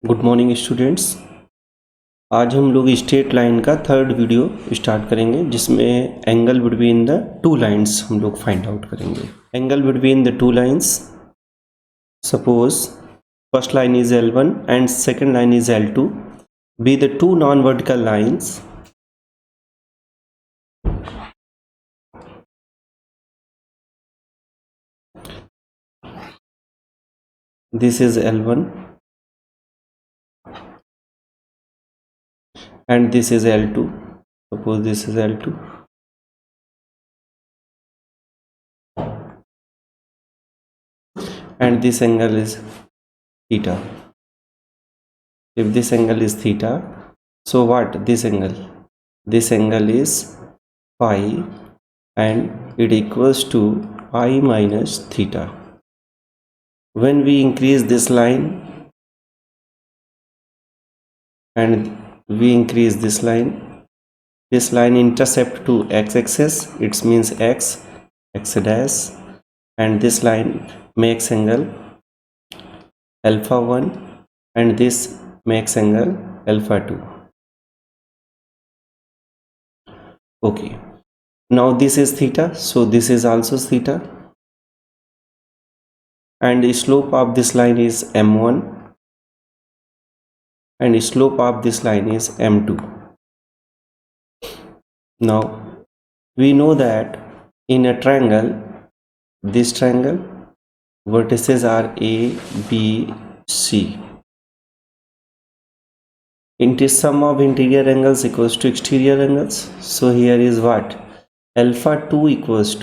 Good morning students. आज हम लोग स्ट्रेट लाइन का थर्ड वीडियो स्टार्ट करेंगे जिसमें angle between the two lines हम लोग फाइंड आउट करेंगे। Angle between the two lines, suppose first line is L1 and second line is L2, be the two non vertical lines this is L1 and this is L2. Suppose this is L2 and this angle is theta. If this angle is theta, so what this angle? This angle is phi and it equals to pi minus theta. When we increase this line and we increase this line intercept to x-axis, it means x dash, and this line makes angle alpha 1 and this makes angle alpha 2. Okay, now this is theta, so this is also theta, and the slope of this line is m1 and the slope of this line is m2. Now we know that in a triangle, this triangle vertices are A, B, C. It is sum of interior angles equals to exterior angles. So here is what? Alpha 2 equals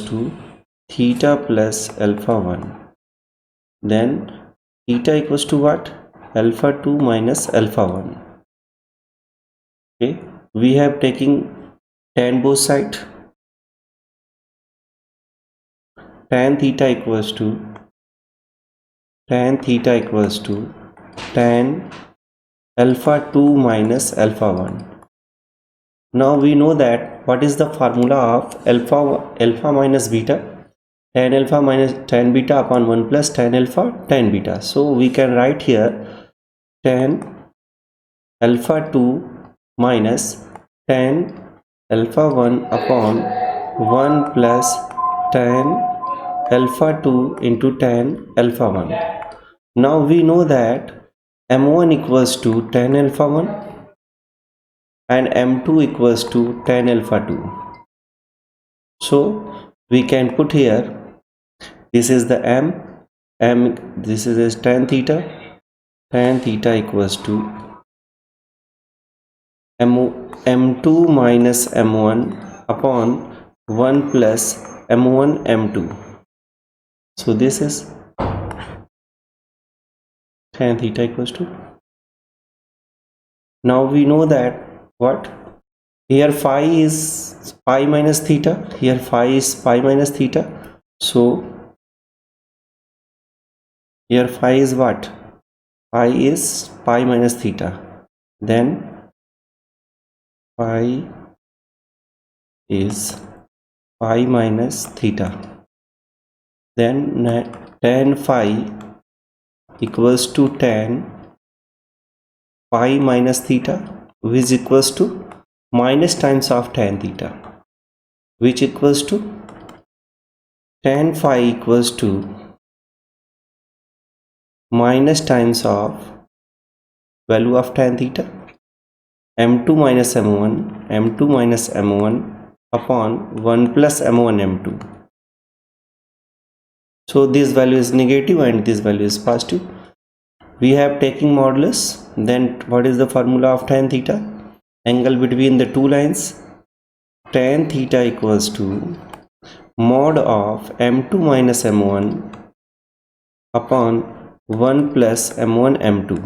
to theta plus alpha 1. Then theta equals to what? Alpha 2 minus alpha 1. Okay, we have taken tan both side. Tan theta equals to tan alpha 2 minus alpha 1. Now we know that what is the formula of alpha minus beta? Tan alpha minus tan beta upon 1 plus tan alpha tan beta. So we can write here tan alpha 2 minus tan alpha 1 upon 1 plus tan alpha 2 into tan alpha 1. Now we know that m1 equals to tan alpha 1 and m2 equals to tan alpha 2. So we can put here, this is the m, this is tan theta equals to m2 minus m1 upon 1 plus m1 m2. So this is tan theta equals to. Now we know that what? Here phi is pi minus theta, here phi is pi minus theta. So here phi is what? Phi is pi minus theta. Then phi is pi minus theta. Then tan phi equals to tan pi minus theta, which is equals to minus times of tan theta, which equals to tan phi equals to minus times of value of tan theta, m2 minus m1 upon 1 plus m1 m2. So this value is negative and this value is positive. We have taking modulus. Then what is the formula of tan theta? Angle between the two lines, tan theta equals to mod of m2 minus m1 upon 1 plus m1 m2.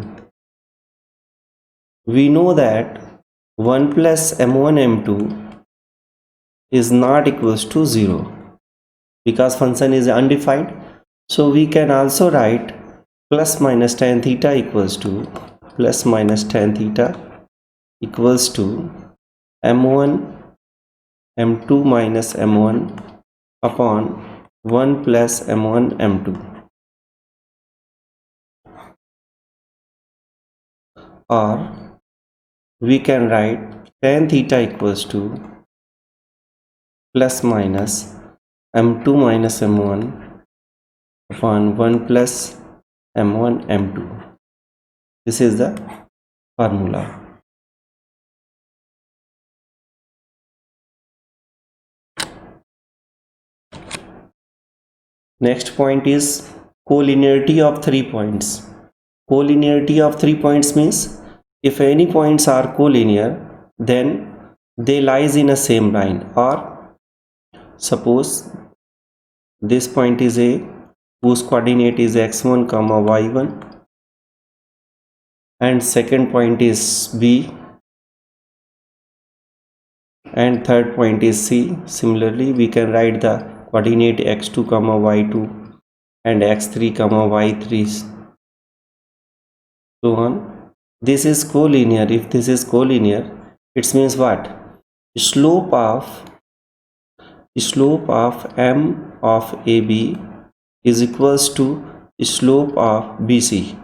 We know that 1 plus m1 m2 is not equals to 0 because function is undefined. So we can also write plus minus tan theta equals to m1 m2 minus m1 upon 1 plus m1 m2. or we can write tan theta equals to plus minus m2 minus m1 upon 1 plus m1 m2. This is the formula. Next point is collinearity of 3 points. Collinearity of 3 points means if any points are collinear, then they lies in a same line. Or suppose this point is A, whose coordinate is x1 comma y1, and second point is B, and third point is C. Similarly, we can write the coordinate x2 comma y2 and x3 comma y3, so on. This is collinear. If this is collinear, it means what? Slope of m of AB is equals to slope of BC.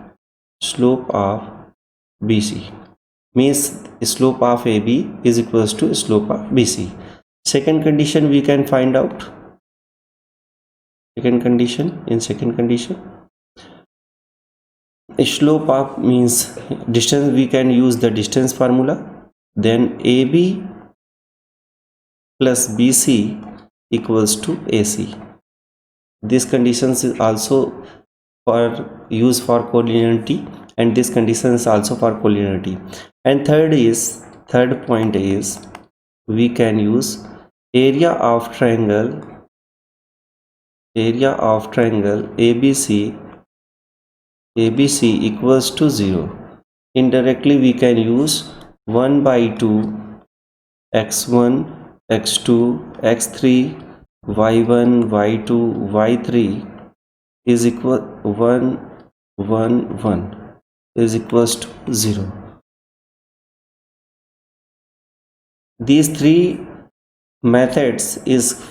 Slope of BC means slope of AB is equals to slope of BC. Second condition we can find out. Second condition, slope of means distance. We can use the distance formula. Then AB plus BC equals to AC. This condition is also for use for collinearity, and this condition is also for collinearity. And third point is we can use area of triangle ABC equals to 0. Indirectly we can use 1 by 2 x1 x2 x3 y1 y2 y3 is equal 1 1 1 is equals to 0. These three methods is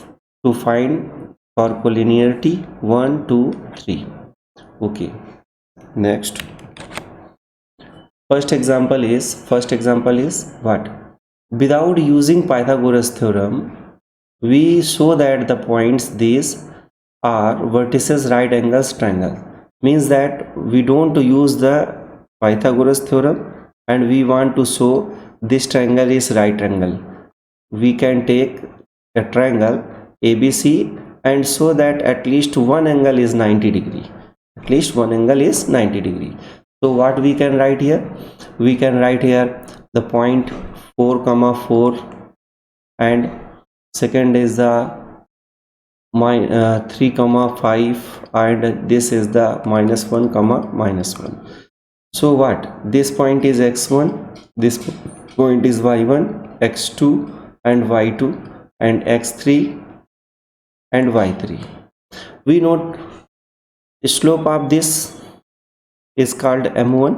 to find for collinearity 1 2 3. Okay, next first example is what? Without using Pythagoras theorem, we show that the points these are vertices right angles triangle. Means that we don't use the Pythagoras theorem and we want to show this triangle is right angle. We can take a triangle ABC and show that at least one angle is 90 degree. At least one angle is 90 degree. So what we can write here? We can write here the point 4 comma 4, and second is the 3 comma 5, and this is the -1 comma -1. So what? This point is x1, this point is y1, x2 and y2, and x3 and y3. We note slope of this is called m1,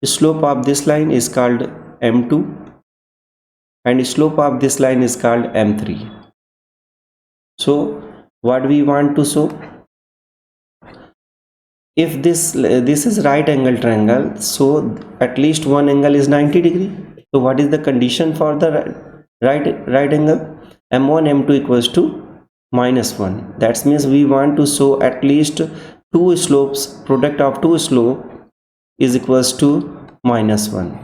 slope of this line is called m2, and slope of this line is called m3. So what we want to show? If this is right angle triangle, so at least one angle is 90 degree. So what is the condition for the right angle? m1 m2 equals to -1. That means we want to show at least two slopes, product of two slope is equals to -1.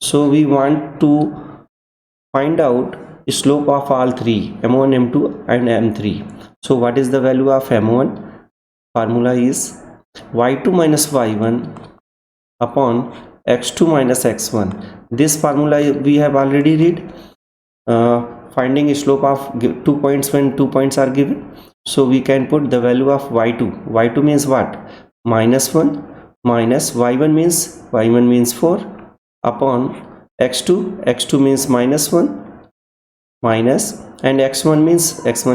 So we want to find out slope of all three, m1 m2 and m3. So what is the value of m1? Formula is y2 minus y1 upon x2 minus x1. This formula we have already read. Finding slope of 2 points when 2 points are given. So we can put the value of y2. Y2 means what? -1 minus y1 means 4 upon x2. X2 means -1 minus, and x1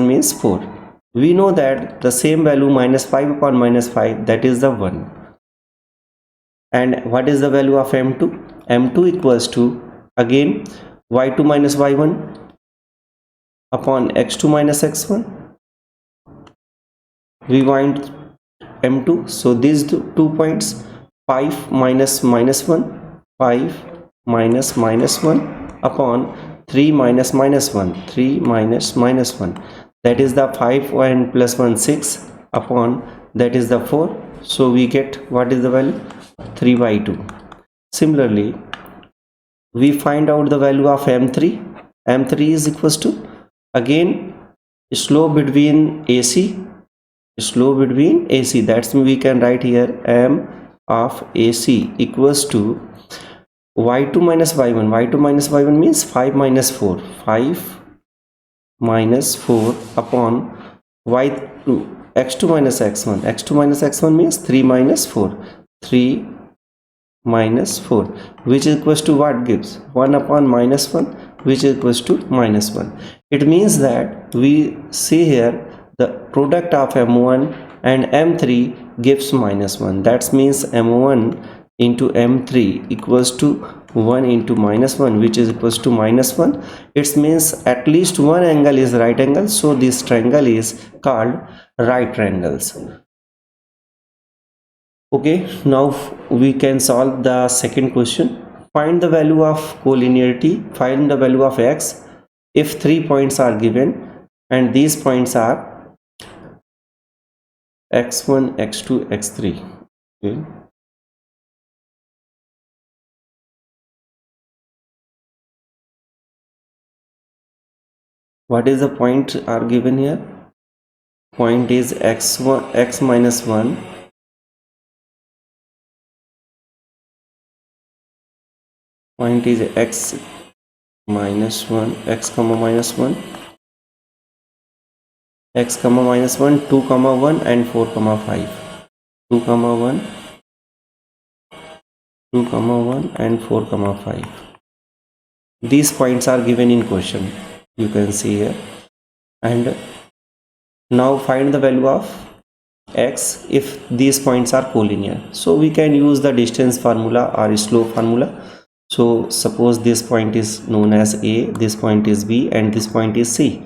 means 4. We know that the same value -5 upon -5, that is the 1. And what is the value of m2? M2 equals to again y2 minus y1 upon x2 minus x1. We find m2. So these two points, 5 minus -1, 5 minus minus 1 upon 3 minus minus 1, 3 minus minus 1, that is the 5 and plus 1 6 upon that is the 4. So we get what is the value 3 by 2. Similarly, we find out the value of m3. M3 is equals to, again, slope between AC, that's mean we can write here m of AC equals to y2 minus y1. Y2 minus y1 means 5 minus 4, 5 minus 4 upon y2, x2 minus x1. X2 minus x1 means 3 minus 4, 3 minus 4, which is equals to what gives 1 upon minus 1, which is equals to minus 1. It means that we see here the product of m1 and m3 gives minus 1. That means m1 into m3 equals to 1 into minus 1, which is equals to minus 1. It means at least one angle is right angle, so this triangle is called right triangles. Okay, now we can solve the second question. Find the value of collinearity, find the value of x if 3 points are given, and these points are x1, x2, x3. Okay. What is the point are given here? Point is x1, x minus 1, point is x minus 1, x comma minus 1, x comma minus 1, 2 comma 1 and 4 comma 5, 2 comma 1, 2 comma 1 and 4 comma 5. These points are given in question, you can see here. And now find the value of x if these points are collinear. So we can use the distance formula or slope formula. So suppose this point is known as A, this point is B, and this point is C.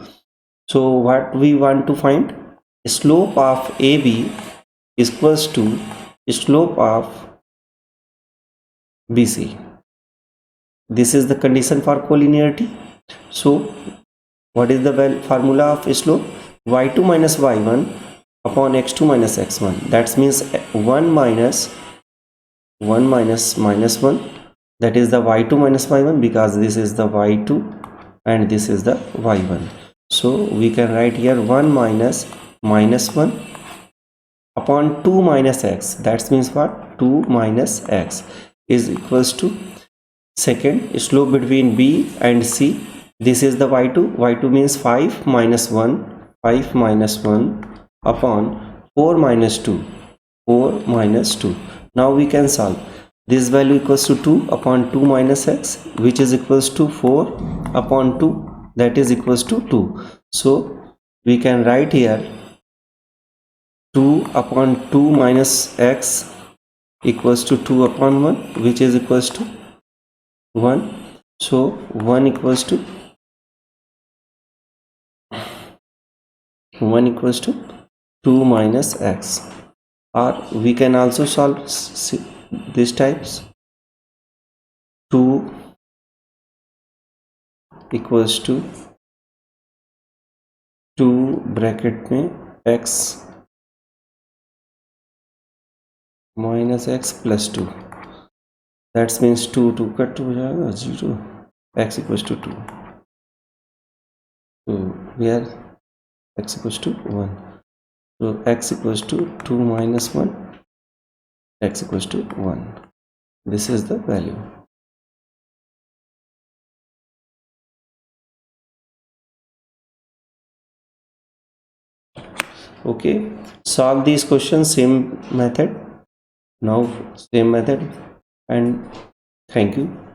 So what we want to find, slope of AB is equals to slope of BC. This is the condition for collinearity. So what is the formula of slope? y2 minus y1 upon x2 minus x1. That means 1 minus minus 1, that is the y2 minus y1, because this is the y2 and this is the y1. So we can write here 1 minus minus 1 upon 2 minus x. That means what? 2 minus x is equals to, second, slope between B and C. This is the y2. Y2 means 5 minus 1, 5 minus 1 upon 4 minus 2, 4 minus 2. Now we can solve. This value equals to 2 upon 2 minus x, which is equals to 4 upon 2, that is equals to 2. So we can write here 2 upon 2 minus x equals to 2 upon 1, which is equals to 1. So 1 equals to 2 minus x. Or we can also solve this types. 2 equals to 2 bracket में x minus x plus 2. That means 2 cut हो जाएगा 0, x equals to 2. So here x equals to 1. So x equals to 2 minus 1, x equals to 1. This is the value. Okay, solve these questions same method. Now same method, and thank you.